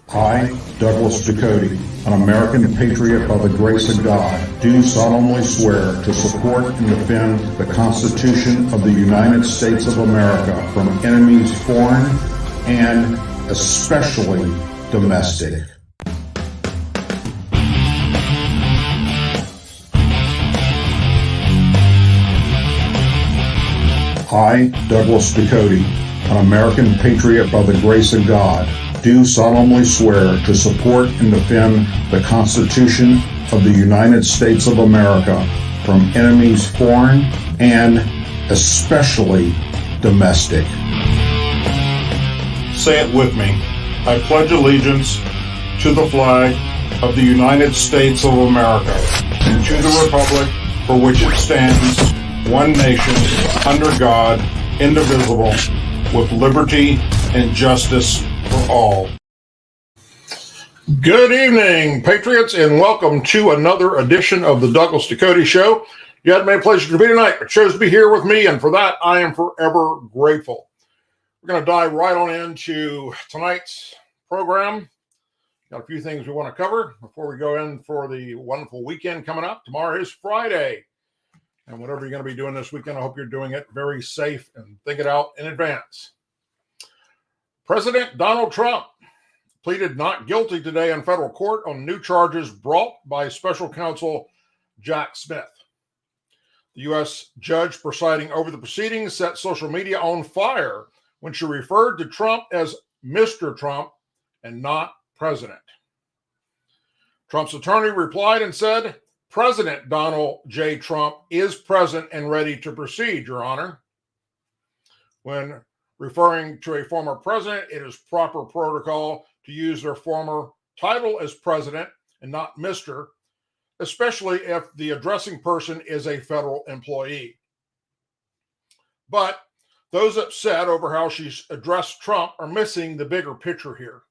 I, Douglas Ducote, an American patriot by the grace of God, do solemnly swear to support and defend the Constitution of the United States of America from enemies foreign and especially domestic. I, Douglas Ducote, an American patriot by the grace of God, do solemnly swear to support and defend the Constitution of the United States of America from enemies foreign and especially domestic. Say it with me. I pledge allegiance to the flag of the United States of America and to the republic for which it stands, one nation, under God, indivisible, with liberty and justice for all. Good evening, Patriots, and welcome to another edition of the Douglas Ducote Show. You had made a pleasure to be tonight, but chose to be here with me, and for that, I am forever grateful. We're going to dive right on into tonight's program. Got a few things we want to cover before we go in for the wonderful weekend coming up. Tomorrow is Friday, and whatever you're going to be doing this weekend, I hope you're doing it very safe and think it out in advance. President Donald Trump pleaded not guilty today in federal court on new charges brought by special counsel Jack Smith. The U.S. judge presiding over the proceedings set social media on fire when she referred to Trump as Mr. Trump and not President. Trump's attorney replied and said, "President Donald J. Trump is present and ready to proceed, Your Honor." When referring to a former president, it is proper protocol to use their former title as president and not Mr., especially if the addressing person is a federal employee. But those upset over how she's addressed Trump are missing the bigger picture here.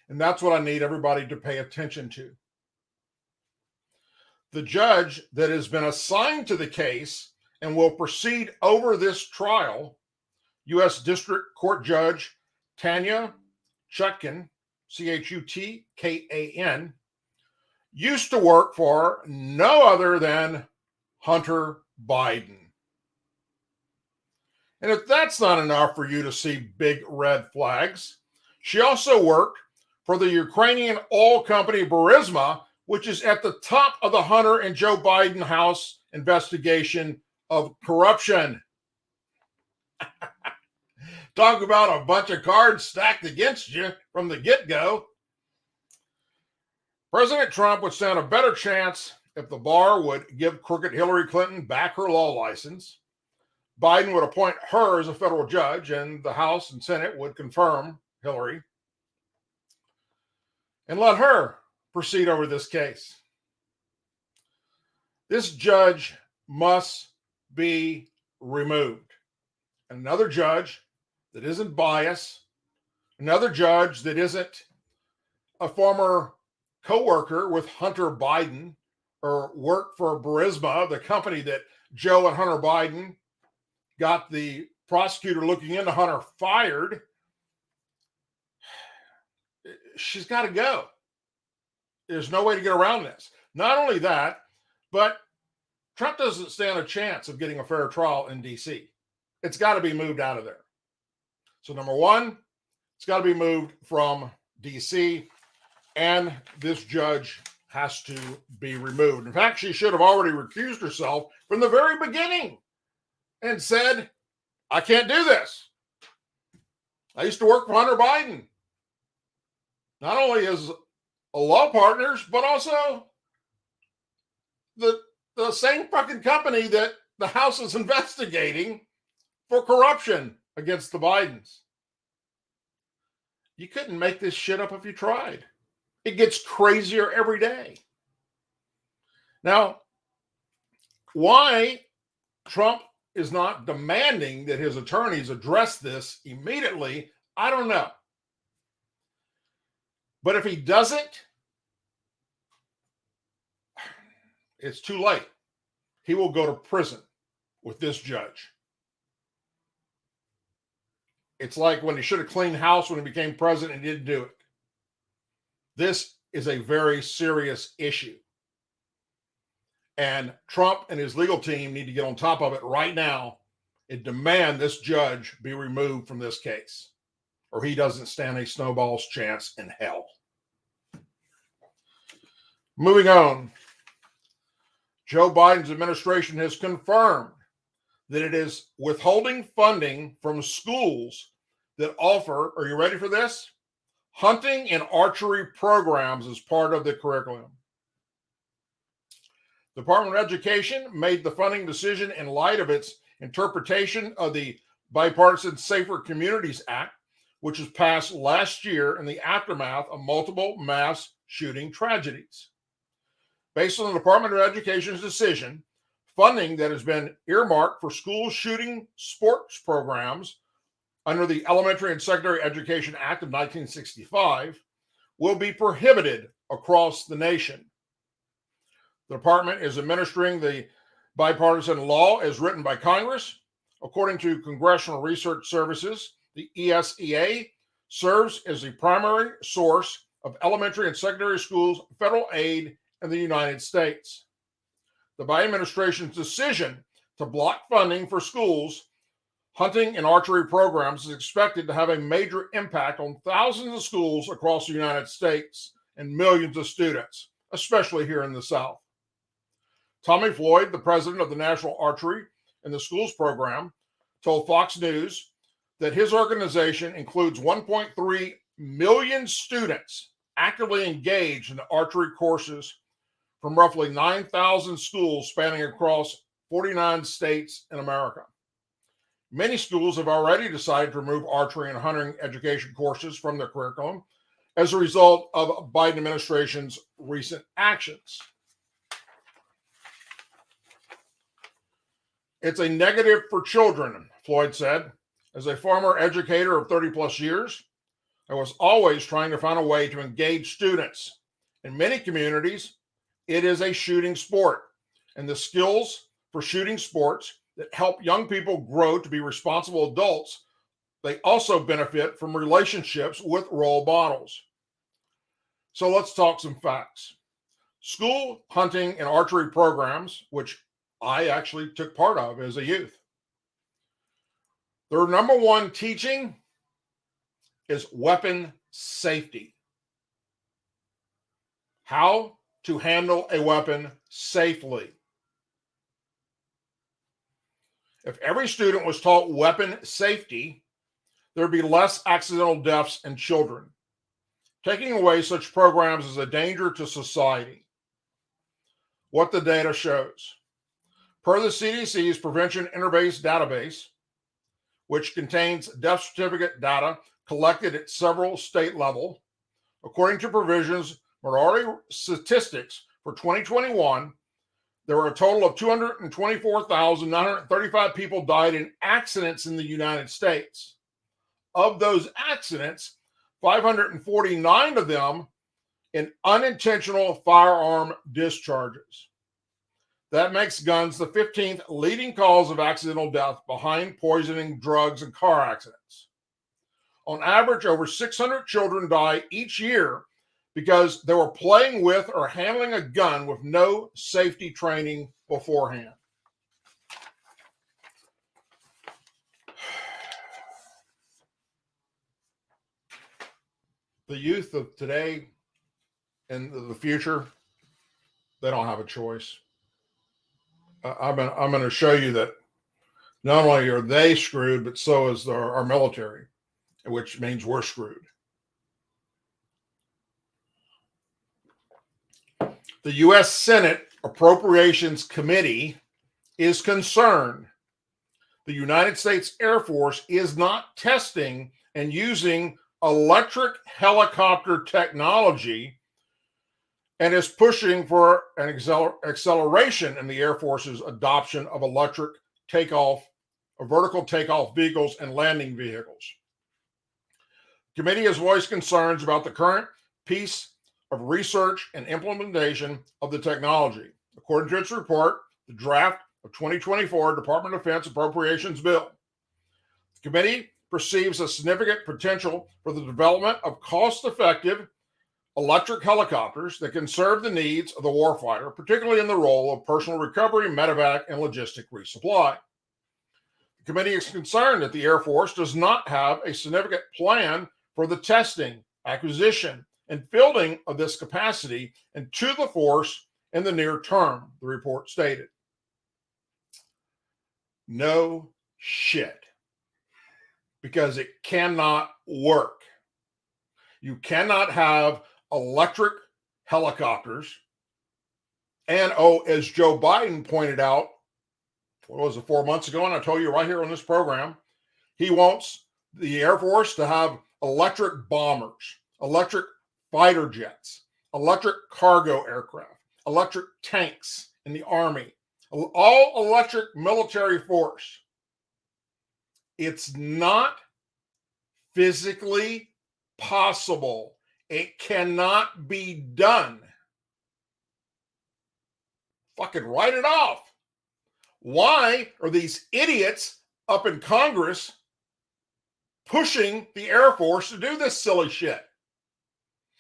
And that's what I need everybody to pay attention to. The judge that has been assigned to the case and will proceed over this trial, U.S. District Court Judge Tanya Chutkan, Chutkan, used to work for no other than Hunter Biden. And if that's not enough for you to see big red flags, she also worked for the Ukrainian oil company Burisma, which is at the top of the Hunter and Joe Biden House investigation of corruption. Talk about a bunch of cards stacked against you from the get-go. President Trump would stand a better chance if the bar would give crooked Hillary Clinton back her law license. Biden would appoint her as a federal judge, and the House and Senate would confirm Hillary and let her proceed over this case. This judge must be removed. Another judge that isn't biased, another judge that isn't a former co-worker with Hunter Biden or worked for Burisma, the company that Joe and Hunter Biden got the prosecutor looking into Hunter fired. She's got to go. There's no way to get around this. Not only that, but Trump doesn't stand a chance of getting a fair trial in D.C. It's got to be moved out of there. So number one, it's got to be moved from D.C., and this judge has to be removed. In fact, she should have already recused herself from the very beginning and said, "I can't do this. I used to work for Hunter Biden. Not only as a law partners, but also the same fucking company that the House is investigating for corruption against the Bidens." You couldn't make this shit up if you tried. It gets crazier every day. Now, why Trump is not demanding that his attorneys address this immediately, I don't know. But if he doesn't, it's too late. He will go to prison with this judge. It's like when he should have cleaned house when he became president and didn't do it. This is a very serious issue. And Trump and his legal team need to get on top of it right now and demand this judge be removed from this case, or he doesn't stand a snowball's chance in hell. Moving on, Joe Biden's administration has confirmed that it is withholding funding from schools that offer, are you ready for this? Hunting and archery programs as part of the curriculum. The Department of Education made the funding decision in light of its interpretation of the Bipartisan Safer Communities Act, which was passed last year in the aftermath of multiple mass shooting tragedies. Based on the Department of Education's decision, funding that has been earmarked for school shooting sports programs under the Elementary and Secondary Education Act of 1965 will be prohibited across the nation. The department is administering the bipartisan law as written by Congress. According to Congressional Research Services, the ESEA serves as the primary source of elementary and secondary schools federal aid in the United States. The Biden administration's decision to block funding for schools hunting and archery programs is expected to have a major impact on thousands of schools across the United States and millions of students, especially here in the South. Tommy Floyd, the president of the National Archery in the Schools program, told Fox News that his organization includes 1.3 million students actively engaged in the archery courses from roughly 9,000 schools spanning across 49 states in America. Many schools have already decided to remove archery and hunting education courses from their curriculum as a result of Biden administration's recent actions. It's a negative for children, Floyd said. As a former educator of 30 plus years, I was always trying to find a way to engage students. In many communities, it is a shooting sport, and the skills for shooting sports that help young people grow to be responsible adults, they also benefit from relationships with role models. So let's talk some facts. School hunting and archery programs, which I actually took part of as a youth, their number one teaching is weapon safety. How to handle a weapon safely. If every student was taught weapon safety, there would be less accidental deaths in children. Taking away such programs is a danger to society. What the data shows. Per the CDC's Prevention Interbase database, which contains death certificate data collected at several state levels, according to provisions minority statistics for 2021, there were a total of 224,935 people died in accidents in the United States. Of those accidents, 549 of them in unintentional firearm discharges. That makes guns the 15th leading cause of accidental death behind poisoning, drugs, and car accidents. On average, over 600 children die each year because they were playing with or handling a gun with no safety training beforehand. The youth of today and the future, they don't have a choice. I'm going to show you that not only are they screwed, but so is our military, which means we're screwed. The U.S. Senate Appropriations Committee is concerned the United States Air Force is not testing and using electric helicopter technology and is pushing for an acceleration in the Air Force's adoption of electric takeoff, or vertical takeoff vehicles and landing vehicles. The committee has voiced concerns about the current piece of research and implementation of the technology. According to its report, the draft of 2024 Department of Defense Appropriations Bill, the committee perceives a significant potential for the development of cost-effective electric helicopters that can serve the needs of the warfighter, particularly in the role of personal recovery, medevac, and logistic resupply. The committee is concerned that the Air Force does not have a significant plan for the testing, acquisition, and fielding of this capacity into the force in the near term, the report stated. No shit. Because it cannot work. You cannot have electric helicopters. And as Joe Biden pointed out, what was it, 4 months ago, and I told you right here on this program, he wants the Air Force to have electric bombers, electric fighter jets, electric cargo aircraft, electric tanks in the Army, all electric military force. It's not physically possible. It cannot be done. Fucking write it off. Why are these idiots up in Congress pushing the Air Force to do this silly shit?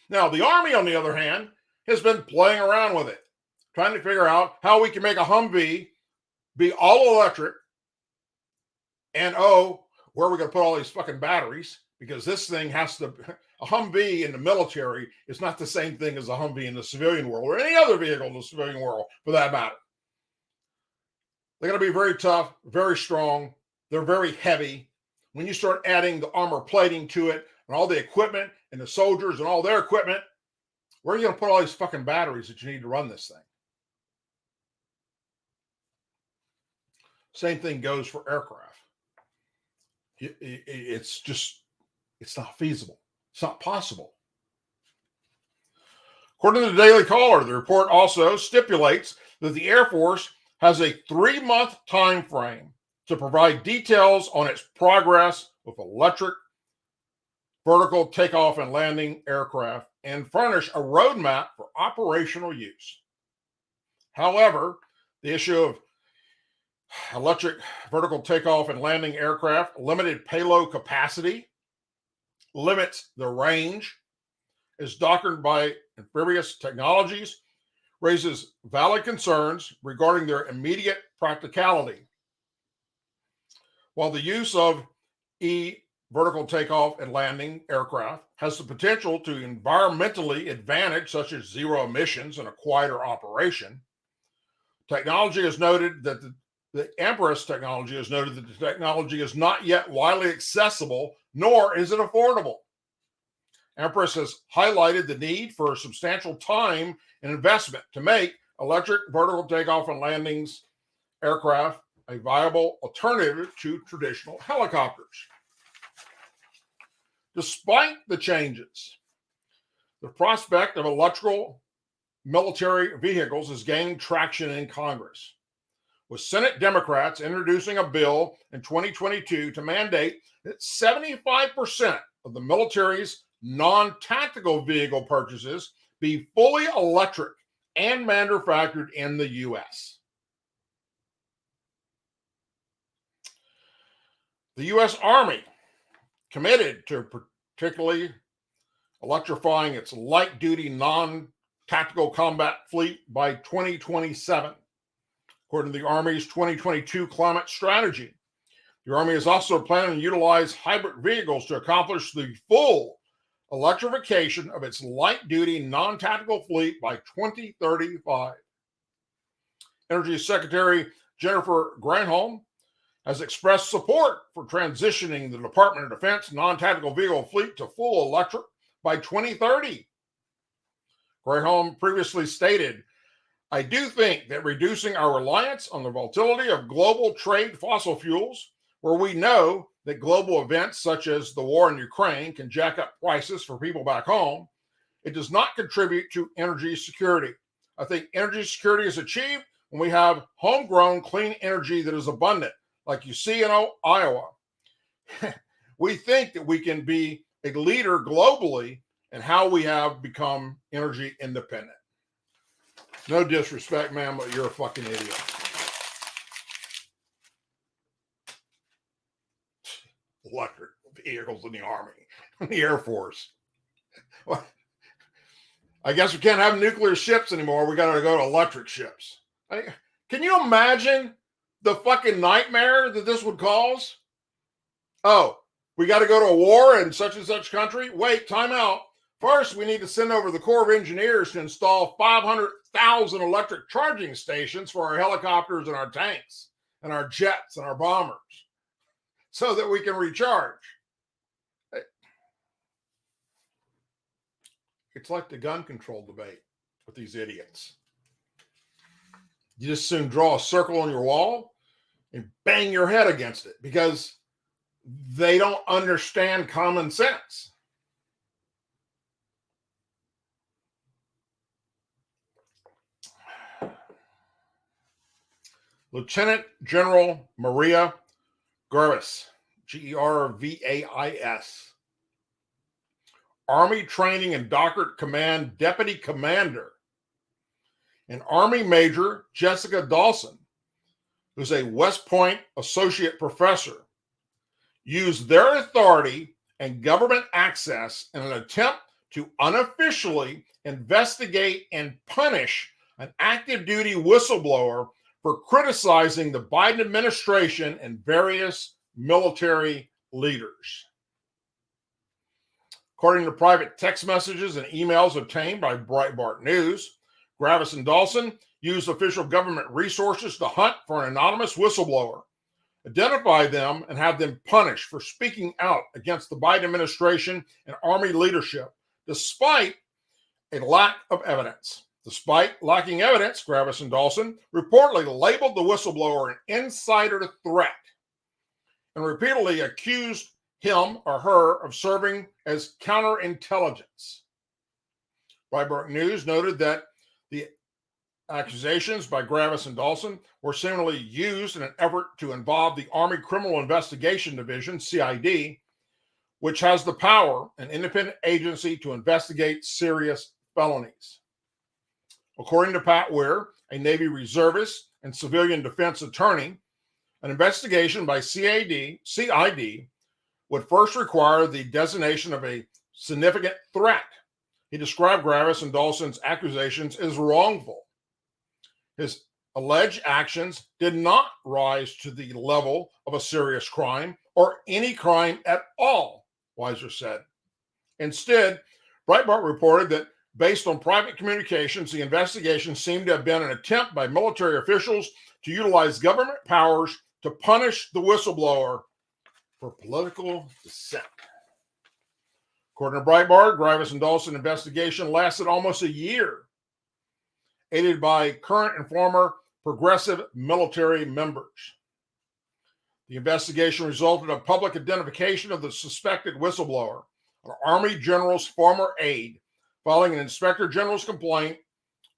Now, the Army, on the other hand, has been playing around with it, trying to figure out how we can make a Humvee be all electric. And where are we going to put all these fucking batteries? Because this thing has to, a Humvee in the military is not the same thing as a Humvee in the civilian world or any other vehicle in the civilian world for that matter. They're going to be very tough, very strong. They're very heavy. When you start adding the armor plating to it and all the equipment and the soldiers and all their equipment, where are you going to put all these fucking batteries that you need to run this thing? Same thing goes for aircraft. It's not feasible. It's not possible. According to the Daily Caller, the report also stipulates that the Air Force has a 3-month time frame to provide details on its progress with electric vertical takeoff and landing aircraft and furnish a roadmap for operational use. However, the issue of electric vertical takeoff and landing aircraft, limited payload capacity, limits the range, is doctored by amphibious technologies, raises valid concerns regarding their immediate practicality. While the use of vertical takeoff and landing aircraft has the potential to environmentally advantage, such as zero emissions and a quieter operation, technology has noted that the Empress technology has noted that the technology is not yet widely accessible, nor is it affordable. Empress has highlighted the need for substantial time and investment to make electric vertical takeoff and landings aircraft a viable alternative to traditional helicopters. Despite the changes, the prospect of electrical military vehicles is gaining traction in Congress, with Senate Democrats introducing a bill in 2022 to mandate that 75% of the military's non-tactical vehicle purchases be fully electric and manufactured in the U.S. The U.S. Army committed to particularly electrifying its light-duty non-tactical combat fleet by 2027. According to the Army's 2022 climate strategy, the Army is also planning to utilize hybrid vehicles to accomplish the full electrification of its light-duty non-tactical fleet by 2035. Energy Secretary Jennifer Granholm has expressed support for transitioning the Department of Defense non-tactical vehicle fleet to full electric by 2030. Granholm previously stated, "I do think that reducing our reliance on the volatility of global trade fossil fuels, where we know that global events such as the war in Ukraine can jack up prices for people back home, it does not contribute to energy security. I think energy security is achieved when we have homegrown clean energy that is abundant, like you see in Iowa. We think that we can be a leader globally in how we have become energy independent." No disrespect, man, but you're a fucking idiot. Electric vehicles in the Army, in the Air Force. I guess we can't have nuclear ships anymore. We got to go to electric ships. Can you imagine the fucking nightmare that this would cause? Oh, we got to go to a war in such and such country? Wait, time out. First, we need to send over the Corps of Engineers to install 500,000 electric charging stations for our helicopters and our tanks and our jets and our bombers so that we can recharge. It's like the gun control debate with these idiots. You just soon draw a circle on your wall and bang your head against it because they don't understand common sense. Lieutenant General Maria Gervais, Gervais, Army Training and Doctrine Command Deputy Commander, and Army Major Jessica Dawson, who's a West Point Associate Professor, used their authority and government access in an attempt to unofficially investigate and punish an active duty whistleblower for criticizing the Biden administration and various military leaders. According to private text messages and emails obtained by Breitbart News, Gervais and Dawson used official government resources to hunt for an anonymous whistleblower, identify them, and have them punished for speaking out against the Biden administration and Army leadership, despite a lack of evidence. Despite lacking evidence, Gervais and Dawson reportedly labeled the whistleblower an insider threat and repeatedly accused him or her of serving as counterintelligence. Breitbart News noted that the accusations by Gervais and Dawson were similarly used in an effort to involve the Army Criminal Investigation Division, CID, which has the power, an independent agency, to investigate serious felonies. According to Pat Weir, a Navy reservist and civilian defense attorney, an investigation by CID would first require the designation of a significant threat. He described Gervais and Dawson's accusations as wrongful. His alleged actions did not rise to the level of a serious crime or any crime at all, Weiser said. Instead, Breitbart reported that based on private communications, the investigation seemed to have been an attempt by military officials to utilize government powers to punish the whistleblower for political dissent. According to Breitbart, Gervais and Dawson investigation lasted almost a year, aided by current and former progressive military members. The investigation resulted in public identification of the suspected whistleblower, an Army general's former aide, filing an Inspector General's complaint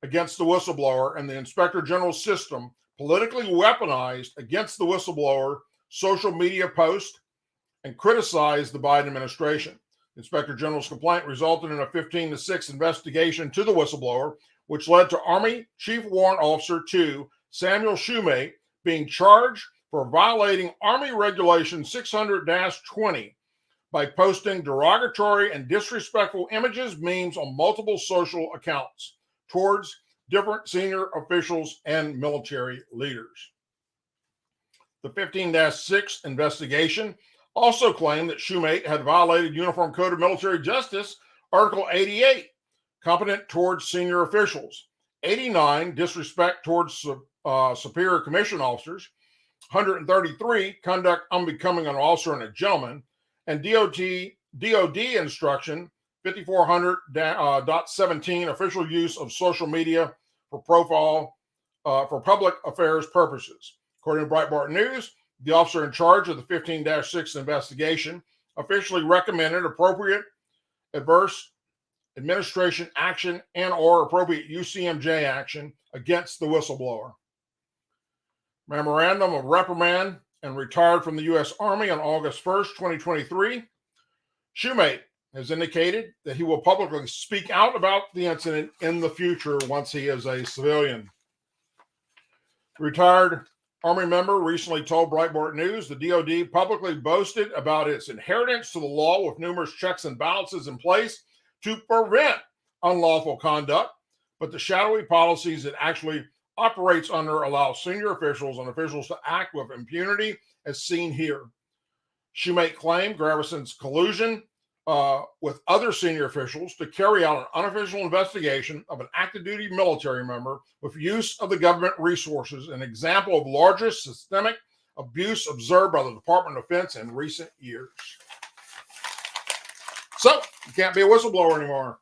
against the whistleblower, and the Inspector General's system politically weaponized against the whistleblower social media post and criticized the Biden administration. The Inspector General's complaint resulted in a 15-6 investigation to the whistleblower, which led to Army Chief Warrant Officer 2 Samuel Shumate being charged for violating Army Regulation 600-20 by posting derogatory and disrespectful images, memes on multiple social accounts towards different senior officials and military leaders. The 15-6 investigation also claimed that Shumate had violated Uniform Code of Military Justice, Article 88, competent towards senior officials, 89, disrespect towards superior commission officers, 133, conduct unbecoming an officer and a gentleman, and DOD instruction 5400.17, official use of social media for public affairs purposes. According to Breitbart News, the officer in charge of the 15-6 investigation officially recommended appropriate adverse administration action and or appropriate UCMJ action against the whistleblower. Memorandum of reprimand and retired from the U.S. Army on August 1st, 2023. Shumate has indicated that he will publicly speak out about the incident in the future once he is a civilian. Retired Army member recently told Breitbart News the DOD publicly boasted about its adherence to the law with numerous checks and balances in place to prevent unlawful conduct, but the shadowy policies it actually operates under allow senior officials and officials to act with impunity, as seen here. She may claim Gravison's collusion with other senior officials to carry out an unofficial investigation of an active duty military member with use of the government resources, an example of largest systemic abuse observed by the Department of Defense in recent years. So, you can't be a whistleblower anymore.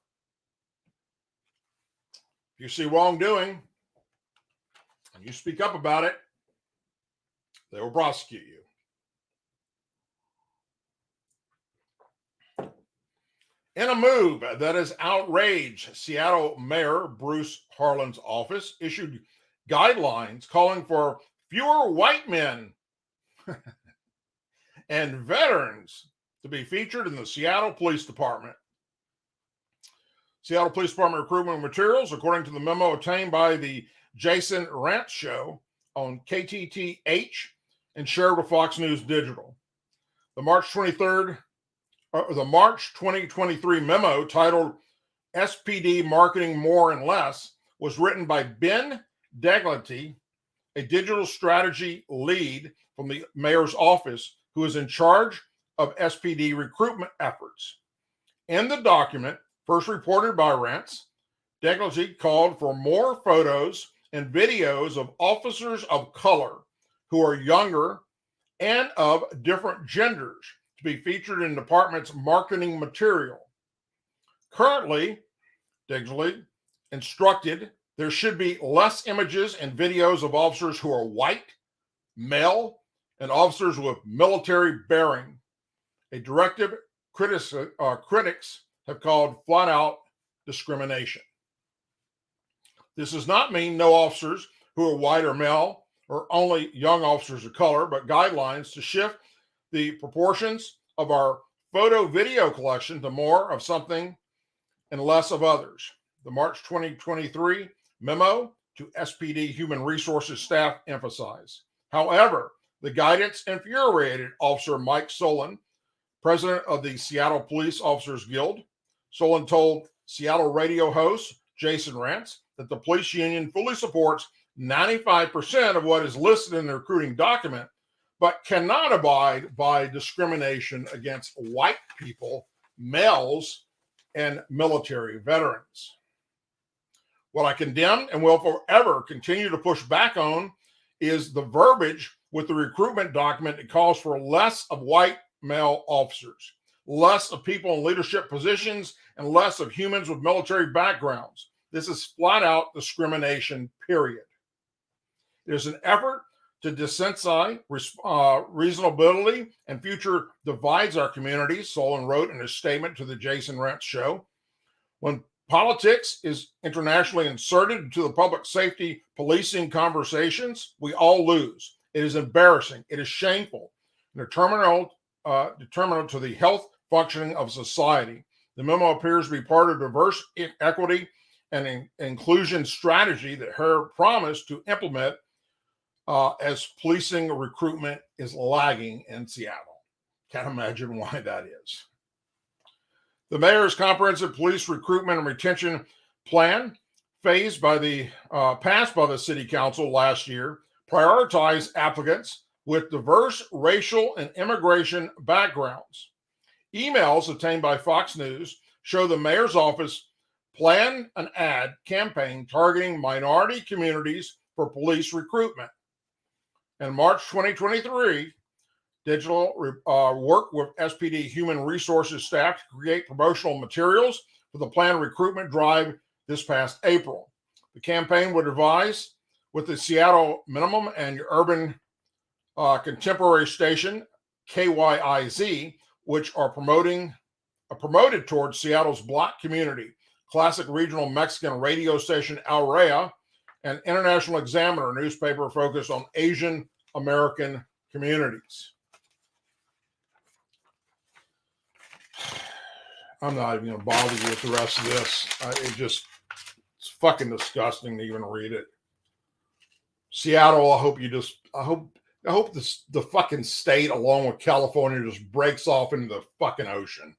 If you see wrongdoing and you speak up about it, they will prosecute you. In a move that has outraged, Seattle Mayor Bruce Harlan's office issued guidelines calling for fewer white men and veterans to be featured in the Seattle Police Department. Seattle Police Department recruitment materials, according to the memo obtained by the Jason Rantz Show on KTTH and shared with Fox News Digital. The March 2023 memo titled SPD Marketing More and Less was written by Ben Ducote, a digital strategy lead from the mayor's office who is in charge of SPD recruitment efforts. In the document, first reported by Rantz, Ducote called for more photos and videos of officers of color who are younger and of different genders to be featured in the department's marketing material. Currently, Ducote instructed there should be less images and videos of officers who are white, male, and officers with military bearing, a directive critics have called flat-out discrimination. This does not mean no officers who are white or male or only young officers of color, but guidelines to shift the proportions of our photo-video collection to more of something and less of others. The March 2023 memo to SPD Human Resources staff emphasized. However, the guidance infuriated Officer Mike Solon, president of the Seattle Police Officers Guild. Solon told Seattle radio host Jason Rantz that the police union fully supports 95% of what is listed in the recruiting document, but cannot abide by discrimination against white people, males, and military veterans. What I condemn and will forever continue to push back on is the verbiage with the recruitment document that calls for less of white male officers, less of people in leadership positions, and less of humans with military backgrounds. This is flat out discrimination, period. It is an effort to desensitize reasonability and future divides our communities, Solon wrote in his statement to the Jason Rantz Show. When politics is internationally inserted into the public safety policing conversations, we all lose. It is embarrassing. It is shameful and determinant to the health functioning of society. The memo appears to be part of diverse equity and inclusion strategy that Harris promised to implement as policing recruitment is lagging in Seattle. Can't imagine why that is. The mayor's comprehensive police recruitment and retention plan, passed by the city council last year, prioritized applicants with diverse racial and immigration backgrounds. Emails obtained by Fox News show the mayor's office planned an ad campaign targeting minority communities for police recruitment. In March 2023, Digital worked with SPD Human Resources staff to create promotional materials for the planned recruitment drive this past April. The campaign would advise with the Seattle Minimum and Urban Contemporary Station, KYIZ, which are promoted towards Seattle's Black community, classic regional Mexican radio station El Rea, and International Examiner newspaper focused on Asian American communities. I'm not even going to bother you with the rest of this. It's fucking disgusting to even read it. Seattle, I hope the fucking state, along with California, just breaks off into the fucking ocean.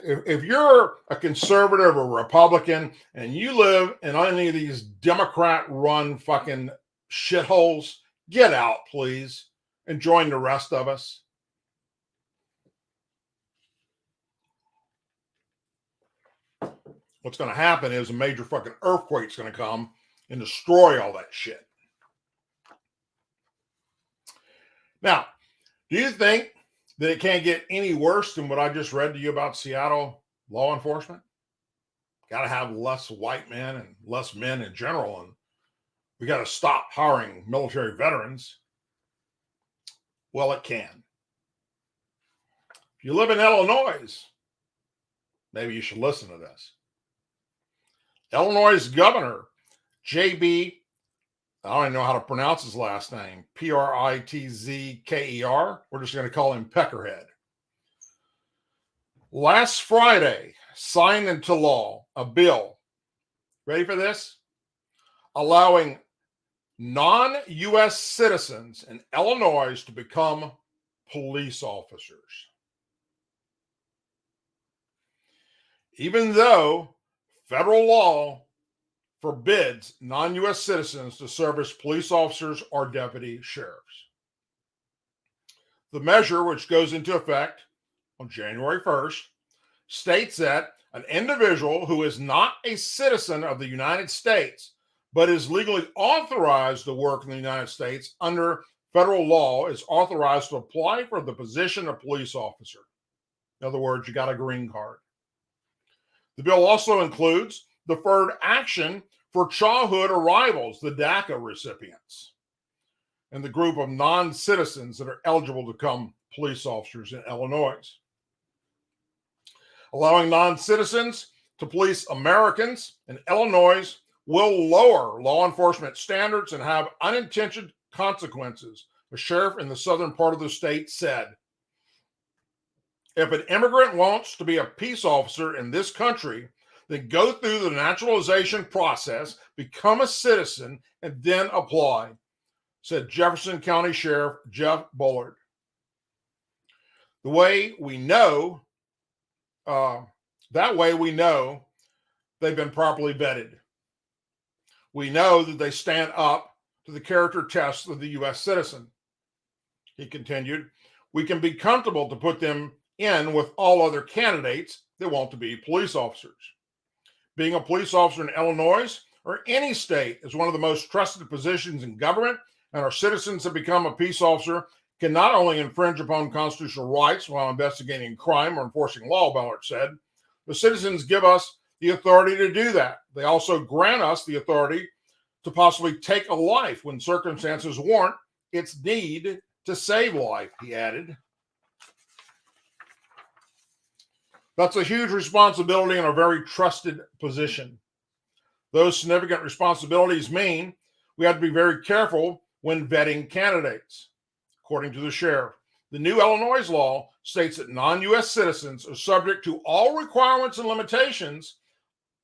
if you're a conservative or Republican and you live in any of these Democrat-run fucking shitholes, get out, please, and join the rest of us. What's going to happen is a major fucking earthquake's going to come and destroy all that shit. Now, do you think that it can't get any worse than what I just read to you about Seattle law enforcement? Got to have less white men and less men in general, and we got to stop hiring military veterans. Well, it can. If you live in Illinois, maybe you should listen to this. Illinois Governor J.B., I don't even know how to pronounce his last name, Pritzker. We're just going to call him Peckerhead. Last Friday, signed into law a bill, ready for this? Allowing non-U.S. citizens in Illinois to become police officers. Even though federal law forbids non-U.S. citizens to serve as police officers or deputy sheriffs. The measure, which goes into effect on January 1st, states that an individual who is not a citizen of the United States but is legally authorized to work in the United States under federal law is authorized to apply for the position of police officer. In other words, you got a green card. The bill also includes deferred action for childhood arrivals, the DACA recipients, and the group of non-citizens that are eligible to become police officers in Illinois. Allowing non-citizens to police Americans in Illinois will lower law enforcement standards and have unintended consequences, a sheriff in the southern part of the state said. If an immigrant wants to be a peace officer in this country, then go through the naturalization process, become a citizen, and then apply, said Jefferson County Sheriff Jeff Bullard. The way we know, that way we know they've been properly vetted. We know that they stand up to the character test of the U.S. citizen. He continued, we can be comfortable to put them in with all other candidates that want to be police officers. Being a police officer in Illinois or any state is one of the most trusted positions in government, and our citizens that become a peace officer can not only infringe upon constitutional rights while investigating crime or enforcing law, Bullard said. The citizens give us the authority to do that. They also grant us the authority to possibly take a life when circumstances warrant its need to save life, he added. That's a huge responsibility and a very trusted position. Those significant responsibilities mean we have to be very careful when vetting candidates. According to the sheriff, the new Illinois law states that non-U.S. citizens are subject to all requirements and limitations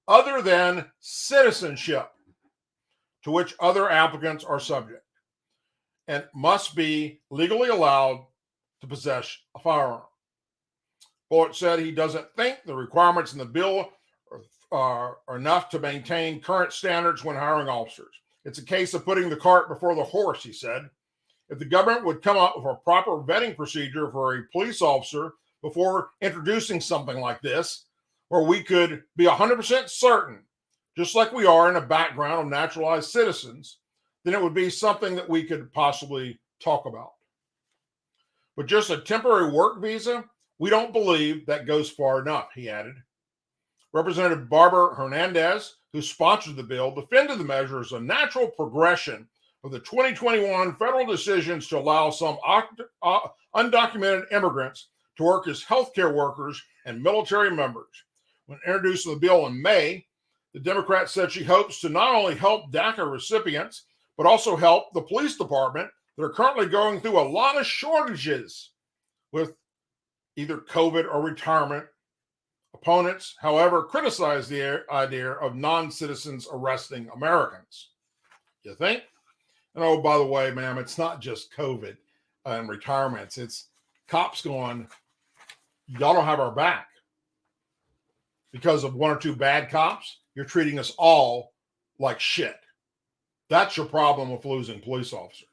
other than citizenship, to which other applicants are subject, and must be legally allowed to possess a firearm. Bullard said he doesn't think the requirements in the bill are enough to maintain current standards when hiring officers. It's a case of putting the cart before the horse, he said. If the government would come up with a proper vetting procedure for a police officer before introducing something like this, where we could be 100% certain, just like we are in a background of naturalized citizens, then it would be something that we could possibly talk about. But just a temporary work visa, we don't believe that goes far enough, he added. Representative Barbara Hernandez, who sponsored the bill, defended the measure as a natural progression of the 2021 federal decisions to allow some undocumented immigrants to work as healthcare workers and military members. When introducing the bill in May, the Democrat said she hopes to not only help DACA recipients, but also help the police department that are currently going through a lot of shortages with either COVID or retirement. Opponents, however, criticize the idea of non-citizens arresting Americans. You think? And oh, by the way, ma'am, it's not just COVID and retirements. It's cops going, y'all don't have our back. because of one or two bad cops. You're treating us all like shit. That's your problem with losing police officers.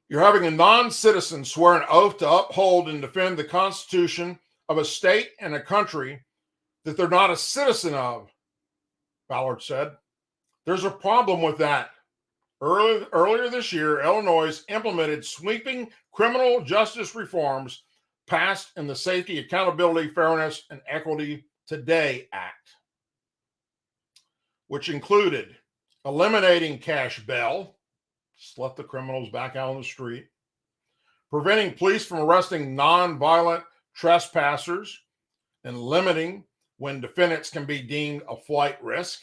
You're having a non-citizen swear an oath to uphold and defend the Constitution of a state and a country that they're not a citizen of, Ballard said. There's a problem with that. Earlier this year, Illinois implemented sweeping criminal justice reforms passed in the Safety, Accountability, Fairness, and Equity Today Act, which included eliminating cash bail, just let the criminals back out on the street, preventing police from arresting nonviolent trespassers, and limiting when defendants can be deemed a flight risk.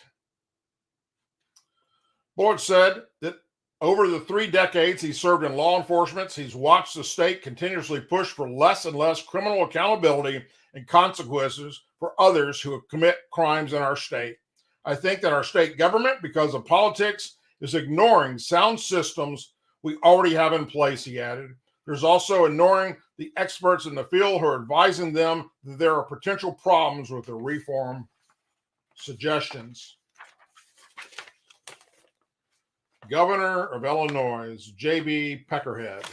Bullard said that over the 3 decades he served in law enforcement, he's watched the state continuously push for less and less criminal accountability and consequences for others who commit crimes in our state. I think that our state government, because of politics, is ignoring sound systems we already have in place, he added. There's also ignoring the experts in the field who are advising them that there are potential problems with the reform suggestions. Governor of Illinois, J.B. Peckerhead.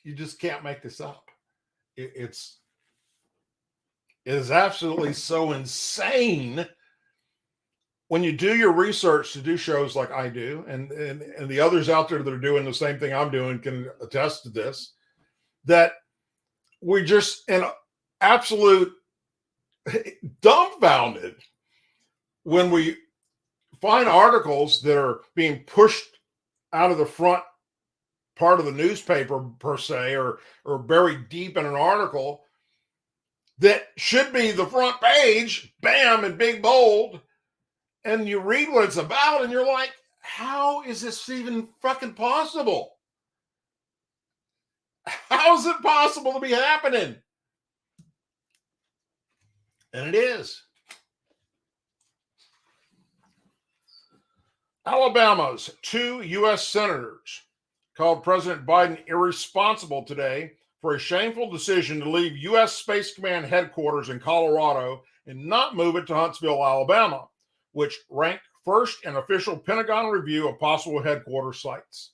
You just can't make this up. It is absolutely so insane when you do your research to do shows like I do, and the others out there that are doing the same thing I'm doing can attest to this, that we just in absolute dumbfounded when we find articles that are being pushed out of the front part of the newspaper per se, or buried deep in an article that should be the front page, bam, in big bold, and you read what it's about and you're like, how is this even fucking possible? How is it possible to be happening? And it is. Alabama's 2 U.S. senators called President Biden irresponsible today for a shameful decision to leave U.S. Space Command headquarters in Colorado and not move it to Huntsville, Alabama, which ranked first in official Pentagon review of possible headquarters sites.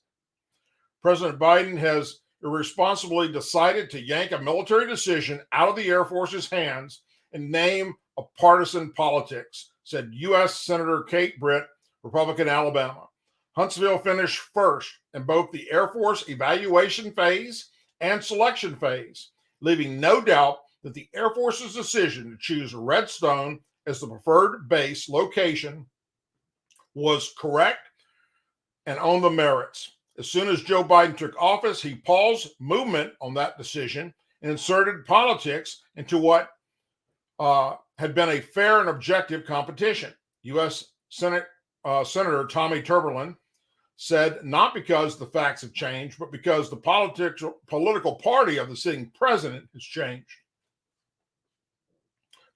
President Biden has irresponsibly decided to yank a military decision out of the Air Force's hands and name a partisan politics, said U.S. Senator Kate Britt, Republican, Alabama. Huntsville finished first in both the Air Force evaluation phase and selection phase, leaving no doubt that the Air Force's decision to choose Redstone as the preferred base location was correct and on the merits. As soon as Joe Biden took office, he paused movement on that decision and inserted politics into what had been a fair and objective competition. U.S. Senator Tommy Tuberville said not because the facts have changed, but because the political party of the sitting president has changed.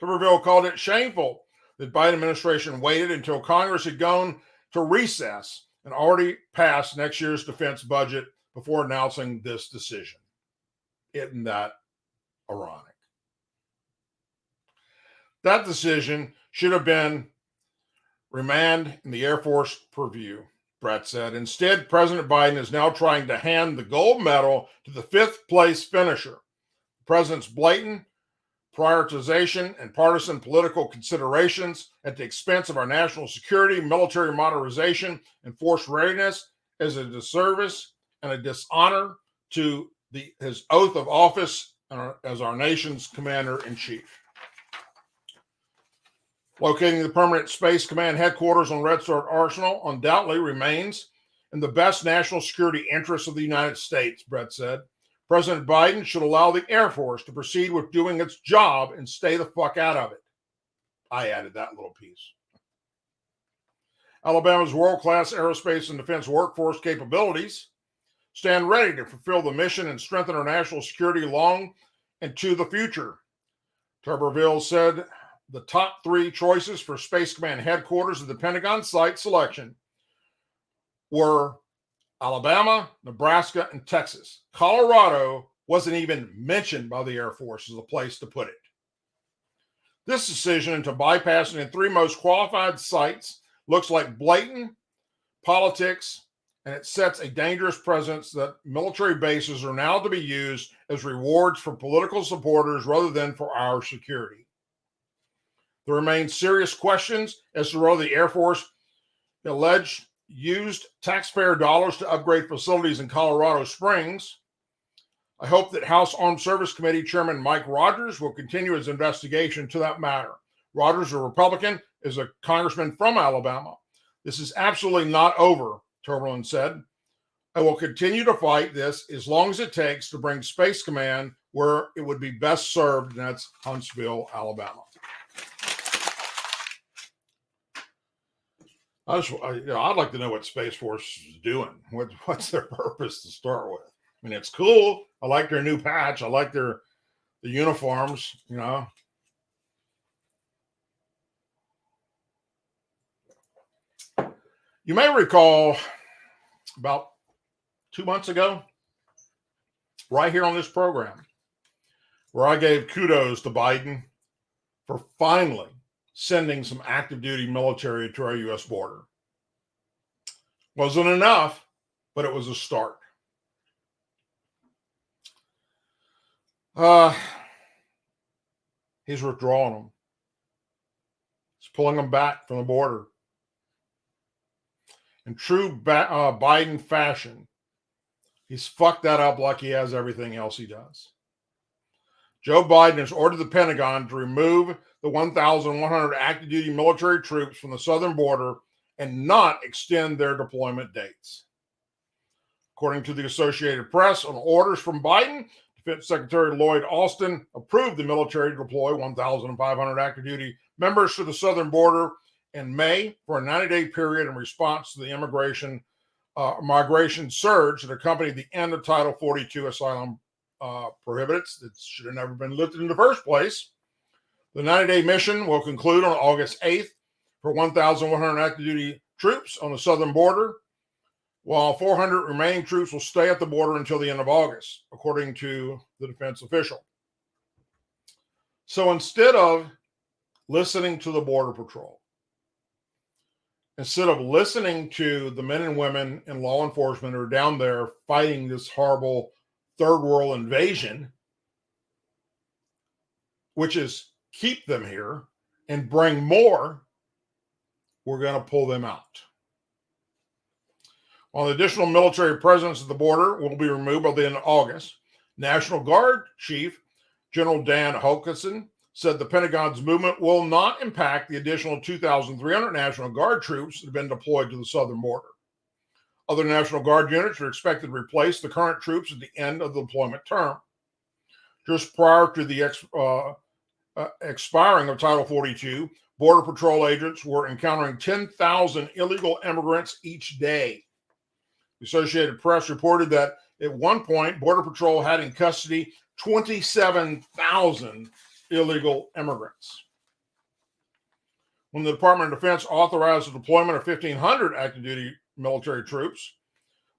Tuberville called it shameful that Biden administration waited until Congress had gone to recess and already passed next year's defense budget before announcing this decision. Isn't that ironic? That decision should have been remand in the Air Force purview, Brett said. Instead, President Biden is now trying to hand the gold medal to the 5th place finisher. The president's blatant prioritization and partisan political considerations at the expense of our national security, military modernization, and force readiness is a disservice and a dishonor to his oath of office as our nation's commander-in-chief. Locating the permanent Space Command headquarters on Red Start Arsenal undoubtedly remains in the best national security interests of the United States, Brett said. President Biden should allow the Air Force to proceed with doing its job and stay the fuck out of it. I added that little piece. Alabama's world-class aerospace and defense workforce capabilities stand ready to fulfill the mission and strengthen our national security long into the future, Tuberville said the top 3 choices for Space Command headquarters at the Pentagon site selection were Alabama, Nebraska, and Texas. Colorado wasn't even mentioned by the Air Force as a place to put it. This decision into bypassing the 3 most qualified sites looks like blatant politics, and it sets a dangerous precedent that military bases are now to be used as rewards for political supporters rather than for our security. There remain serious questions as to whether the Air Force alleged used taxpayer dollars to upgrade facilities in Colorado Springs. I hope that House Armed Service Committee Chairman Mike Rogers will continue his investigation to that matter. Rogers, a Republican, is a congressman from Alabama. This is absolutely not over, Turberlin said. I will continue to fight this as long as it takes to bring Space Command where it would be best served, and that's Huntsville, Alabama. I'd like to know what Space Force is doing. What's their purpose to start with? I mean, it's cool. I like their new patch. I like the uniforms, you know. You may recall about 2 months ago, right here on this program, where I gave kudos to Biden for finally sending some active duty military to our U.S. border. Wasn't enough, but it was a start. He's withdrawing them. He's pulling them back from the border. In true Biden fashion, he's fucked that up like he has everything else he does. Joe Biden has ordered the Pentagon to remove the 1,100 active duty military troops from the southern border and not extend their deployment dates. According to the Associated Press, on orders from Biden, Defense Secretary Lloyd Austin approved the military to deploy 1,500 active duty members to the southern border in May for a 90-day period in response to the migration surge that accompanied the end of Title 42 asylum prohibits that should have never been lifted in the first place. The 90-day mission will conclude on August 8th for 1,100 active duty troops on the southern border, while 400 remaining troops will stay at the border until the end of August, according to the defense official. So instead of listening to the Border Patrol, instead of listening to the men and women in law enforcement who are down there fighting this horrible third world invasion, which is keep them here and bring more, we're going to pull them out. While the additional military presence at the border will be removed by the end of August, National Guard Chief General Dan Hokanson said the Pentagon's movement will not impact the additional 2,300 National Guard troops that have been deployed to the southern border. Other National Guard units are expected to replace the current troops at the end of the deployment term. Just prior to the expiring of Title 42, Border Patrol agents were encountering 10,000 illegal immigrants each day. The Associated Press reported that at one point, Border Patrol had in custody 27,000 illegal immigrants. When the Department of Defense authorized the deployment of 1,500 active duty military troops,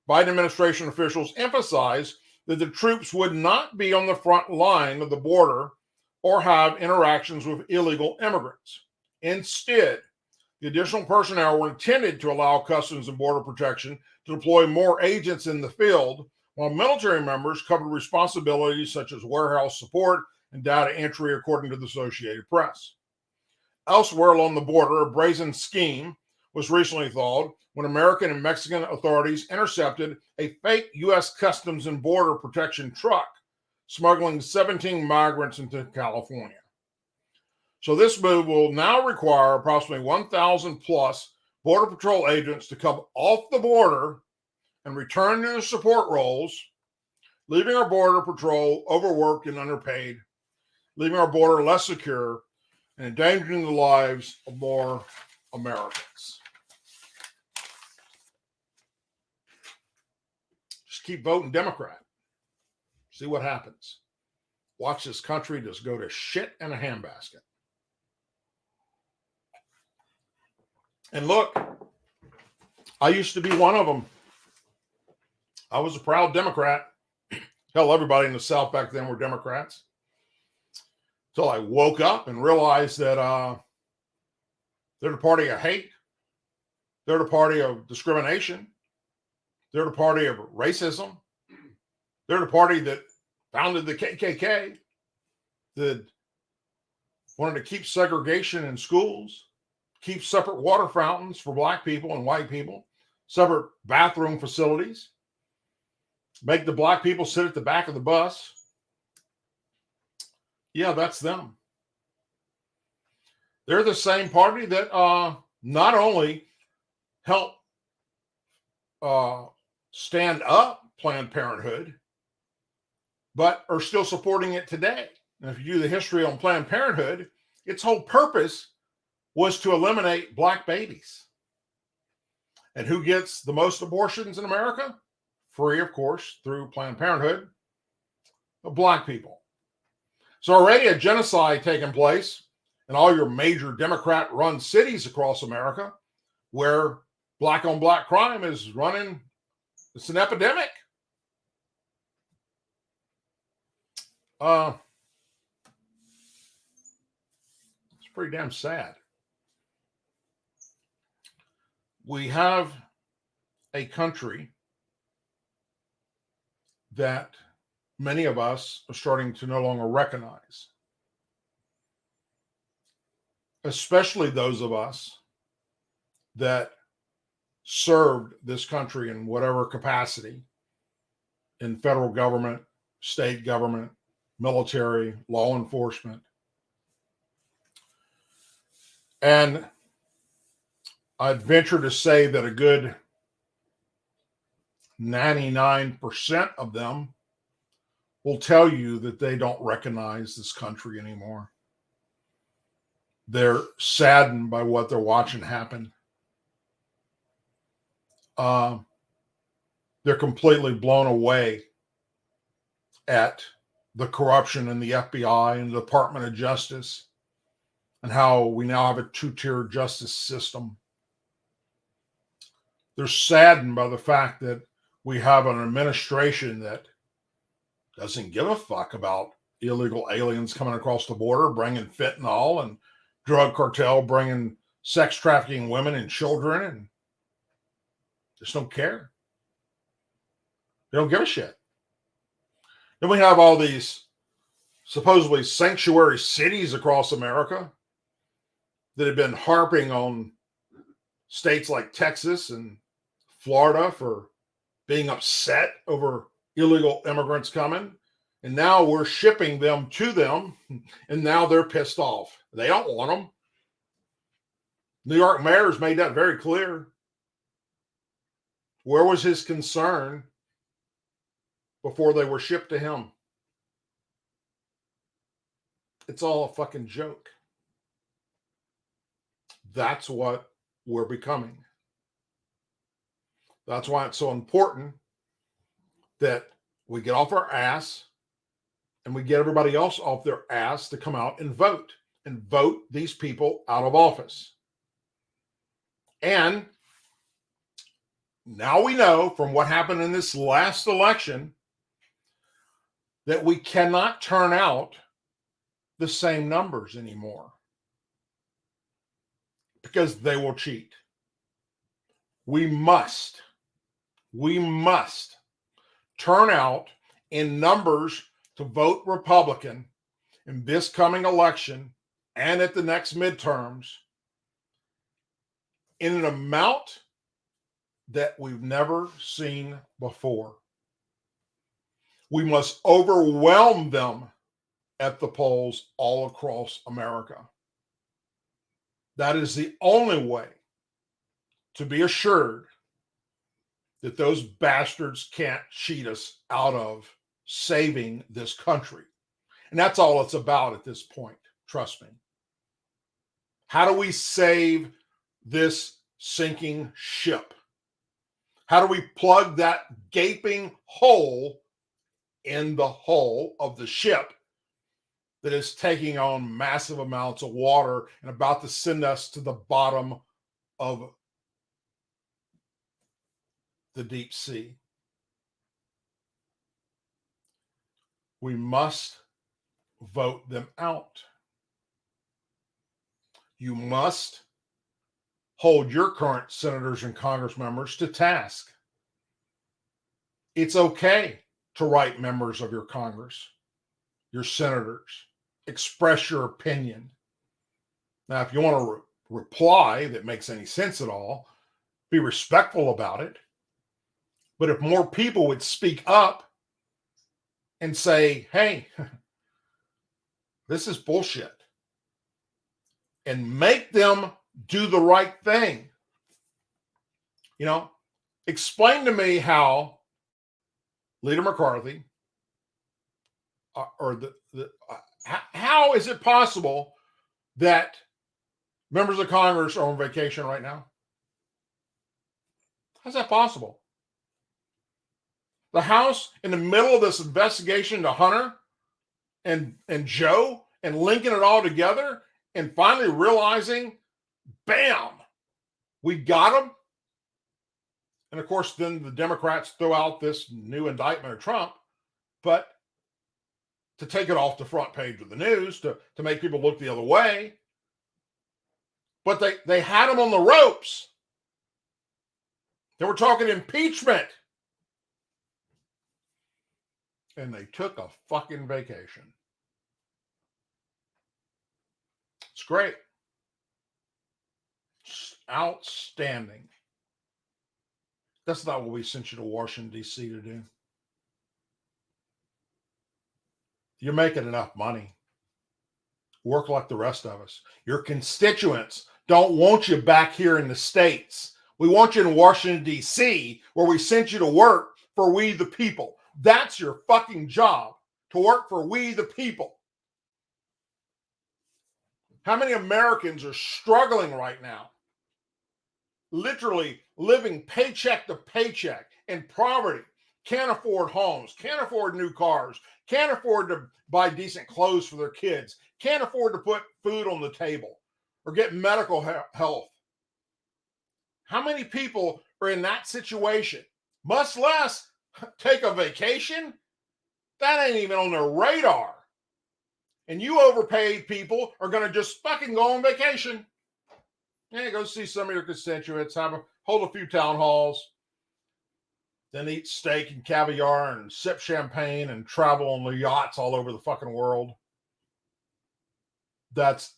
Biden administration officials emphasized that the troops would not be on the front line of the border or have interactions with illegal immigrants. Instead, the additional personnel were intended to allow Customs and Border Protection to deploy more agents in the field, while military members covered responsibilities such as warehouse support and data entry, according to the Associated Press. Elsewhere along the border, a brazen scheme was recently thawed when American and Mexican authorities intercepted a fake U.S. Customs and Border Protection truck smuggling 17 migrants into California. So this move will now require approximately 1,000 plus Border Patrol agents to come off the border and return to their support roles, leaving our Border Patrol overworked and underpaid, leaving our border less secure, and endangering the lives of more Americans. Just keep voting Democrat. See what happens. Watch this country just go to shit in a handbasket. And look, I used to be one of them. I was a proud Democrat. Hell, everybody in the South back then were Democrats. Until I woke up and realized that they're the party of hate. They're the party of discrimination. They're the party of racism. They're the party that founded the KKK, that wanted to keep segregation in schools, keep separate water fountains for black people and white people, separate bathroom facilities, make the black people sit at the back of the bus. Yeah, that's them. They're the same party that not only helped stand up Planned Parenthood, but are still supporting it today. And if you do the history on Planned Parenthood, its whole purpose was to eliminate black babies. And who gets the most abortions in America? Free, of course, through Planned Parenthood, of black people. So already a genocide taking place in all your major Democrat-run cities across America, where black on black crime is running. It's an epidemic. It's pretty damn sad. We have a country that many of us are starting to no longer recognize, especially those of us that served this country in whatever capacity, in federal government, state government, military, law enforcement. And I'd venture to say that a good 99% of them will tell you that they don't recognize this country anymore. They're saddened by what they're watching happen. They're completely blown away at the corruption in the FBI and the Department of Justice, and how we now have a two-tier justice system. They're saddened by the fact that we have an administration that doesn't give a fuck about illegal aliens coming across the border, bringing fentanyl, and drug cartel bringing sex trafficking women and children, and just don't care. They don't give a shit. Then we have all these supposedly sanctuary cities across America that have been harping on states like Texas and Florida for being upset over illegal immigrants coming. And now we're shipping them to them, and now they're pissed off. They don't want them. New York mayor's made that very clear. Where was his concern before they were shipped to him? It's all a fucking joke. That's what we're becoming. That's why it's so important that we get off our ass and we get everybody else off their ass to come out and vote these people out of office. And now we know from what happened in this last election that we cannot turn out the same numbers anymore because they will cheat. We must turn out in numbers to vote Republican in this coming election and at the next midterms in an amount that we've never seen before. We must overwhelm them at the polls all across America. That is the only way to be assured that those bastards can't cheat us out of saving this country. And that's all it's about at this point. Trust me. How do we save this sinking ship? How do we plug that gaping hole in the hull of the ship that is taking on massive amounts of water and about to send us to the bottom of the deep sea. We must vote them out. You must hold your current senators and Congress members to task. It's okay to write members of your Congress, your senators, express your opinion. Now, if you want to reply that makes any sense at all, be respectful about it. But if more people would speak up and say, hey, this is bullshit, and make them do the right thing. You know, explain to me how Leader McCarthy how is it possible that members of Congress are on vacation right now? How's that possible? The House, in the middle of this investigation into Hunter and Joe, and linking it all together, and finally realizing, bam, we got him. And of course, then the Democrats throw out this new indictment of Trump, but to take it off the front page of the news, to make people look the other way. But they had him on the ropes. They were talking impeachment. And they took a fucking vacation. It's great. It's outstanding. That's not what we sent you to Washington, D.C. to do. You're making enough money. Work like the rest of us. Your constituents don't want you back here in the States. We want you in Washington, D.C., where we sent you to work for we the people. That's your fucking job, to work for we the people. How many Americans are struggling right now? Literally living paycheck to paycheck in poverty, can't afford homes, can't afford new cars, can't afford to buy decent clothes for their kids, can't afford to put food on the table or get medical health. How many people are in that situation? Much less take a vacation? That ain't even on their radar. And you overpaid people are going to just fucking go on vacation. Yeah, go see some of your constituents, hold a few town halls, then eat steak and caviar and sip champagne and travel on the yachts all over the fucking world. That's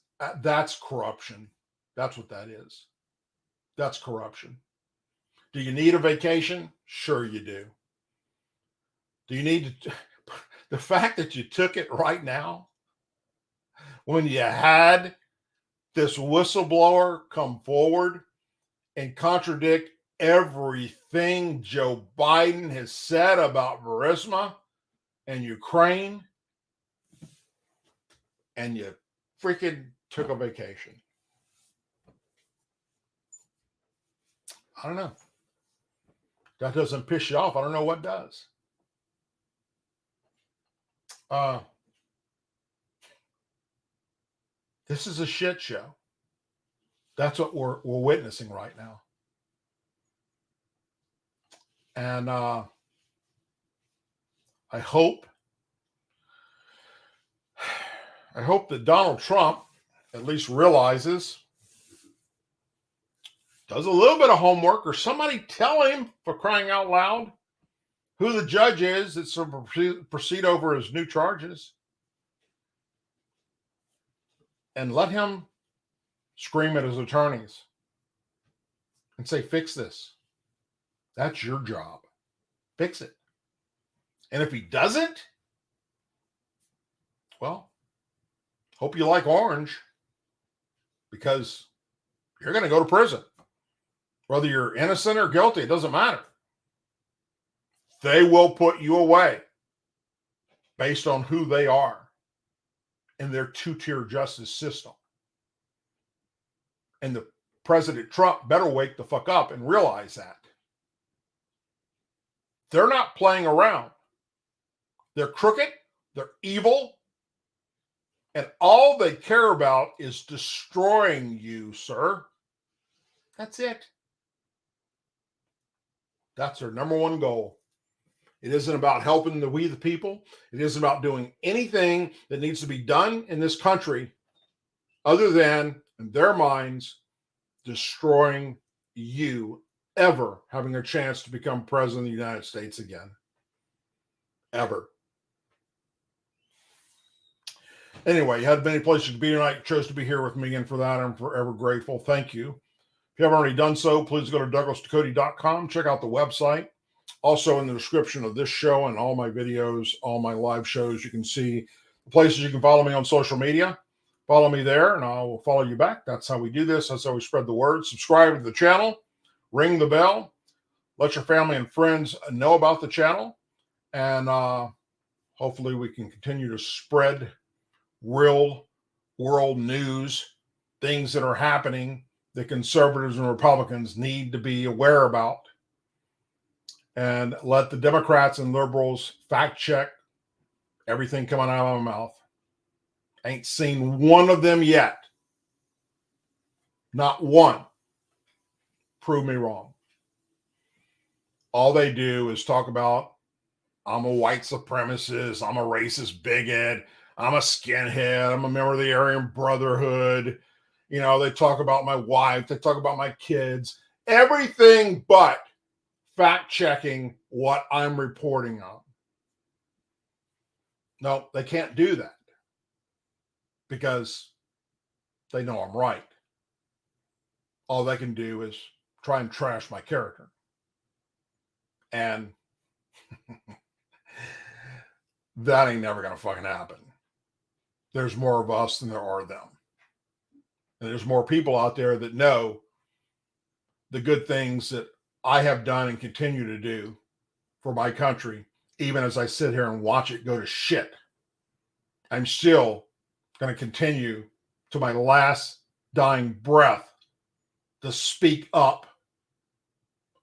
corruption. That's what that is. That's corruption. Do you need a vacation? Sure you do. Do you need to? The fact that you took it right now, when you had this whistleblower come forward and contradict everything Joe Biden has said about Burisma and Ukraine, and you freaking took a vacation. I don't know. That doesn't piss you off. I don't know what does. This is a shit show. That's what we're witnessing right now. And I hope that Donald Trump at least realizes, does a little bit of homework, or somebody tell him, for crying out loud, who the judge is that's to proceed over his new charges. And let him scream at his attorneys and say, fix this. That's your job. Fix it. And if he doesn't, well, hope you like orange, because you're going to go to prison. Whether you're innocent or guilty, it doesn't matter. They will put you away based on who they are in their two-tier justice system. And the President Trump better wake the fuck up and realize that. They're not playing around. They're crooked, they're evil, and all they care about is destroying you, sir. That's it. That's their number one goal. It isn't about helping we the people. It isn't about doing anything that needs to be done in this country other than, in their minds, destroying you ever having a chance to become president of the United States again. Ever. Anyway, you had many places to be tonight. You chose to be here with me, and for that, I'm forever grateful. Thank you. If you haven't already done so, please go to douglasducote.com. Check out the website. Also, in the description of this show and all my videos, all my live shows, you can see the places you can follow me on social media. Follow me there, and I will follow you back. That's how we do this. That's how we spread the word. Subscribe to the channel. Ring the bell. Let your family and friends know about the channel. And hopefully we can continue to spread real world news, things that are happening that conservatives and Republicans need to be aware about. And let the Democrats and liberals fact check everything coming out of my mouth. Ain't seen one of them yet. Not one. Prove me wrong. All they do is talk about, I'm a white supremacist, I'm a racist bigot, I'm a skinhead, I'm a member of the Aryan Brotherhood. You know, they talk about my wife, they talk about my kids, everything but fact checking what I'm reporting on. No, they can't do that because they know I'm right. All they can do is try and trash my character. And that ain't never going to fucking happen. There's more of us than there are them. And there's more people out there that know the good things that I have done and continue to do for my country, even as I sit here and watch it go to shit. I'm still going to continue to my last dying breath to speak up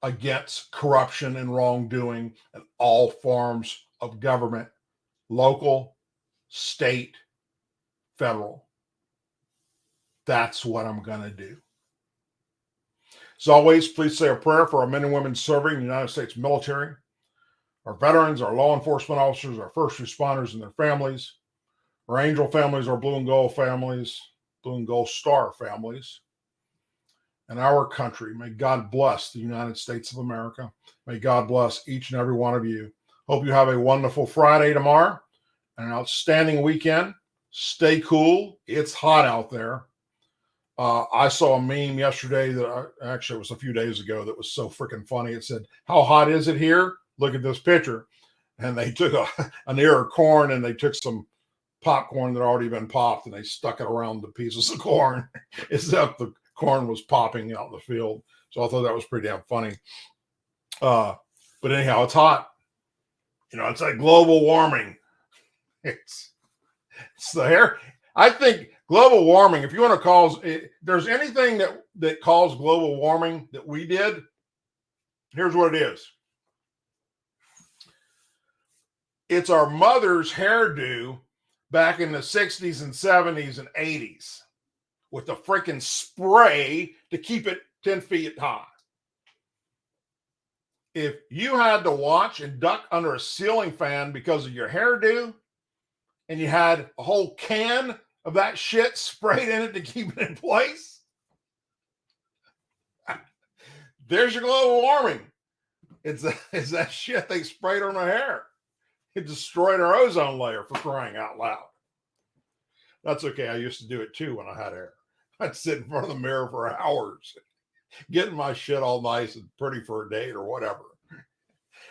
against corruption and wrongdoing in all forms of government, local, state, federal. That's what I'm going to do. As always, please say a prayer for our men and women serving in the United States military, our veterans, our law enforcement officers, our first responders and their families, our angel families, our blue and gold families, blue and gold star families, and our country. May God bless the United States of America. May God bless each and every one of you. Hope you have a wonderful Friday tomorrow and an outstanding weekend. Stay cool. It's hot out there. I saw a meme yesterday that actually it was a few days ago that was so freaking funny. It said, how hot is it here? Look at this picture. And they took an ear of corn and they took some popcorn that had already been popped and they stuck it around the pieces of corn except the corn was popping out in the field. So I thought that was pretty damn funny. But anyhow, it's hot. You know, it's like global warming. It's the hair. I think global warming, if you want to cause it, there's anything that caused global warming that we did, here's what it is. It's our mother's hairdo back in the 60s and 70s and 80s with the freaking spray to keep it 10 feet high. If you had to watch and duck under a ceiling fan because of your hairdo and you had a whole can of that shit sprayed in it to keep it in place, there's your global warming. It's that shit they sprayed on our hair. It destroyed our ozone layer, for crying out loud. That's okay. I used to do it too when I had hair. I'd sit in front of the mirror for hours, getting my shit all nice and pretty for a date or whatever.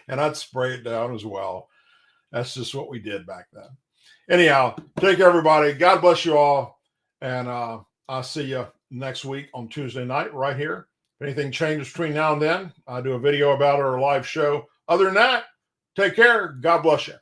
And I'd spray it down as well. That's just what we did back then. Anyhow, take care, everybody. God bless you all. And I'll see you next week on Tuesday night right here. If anything changes between now and then, I'll do a video about our live show. Other than that, take care. God bless you.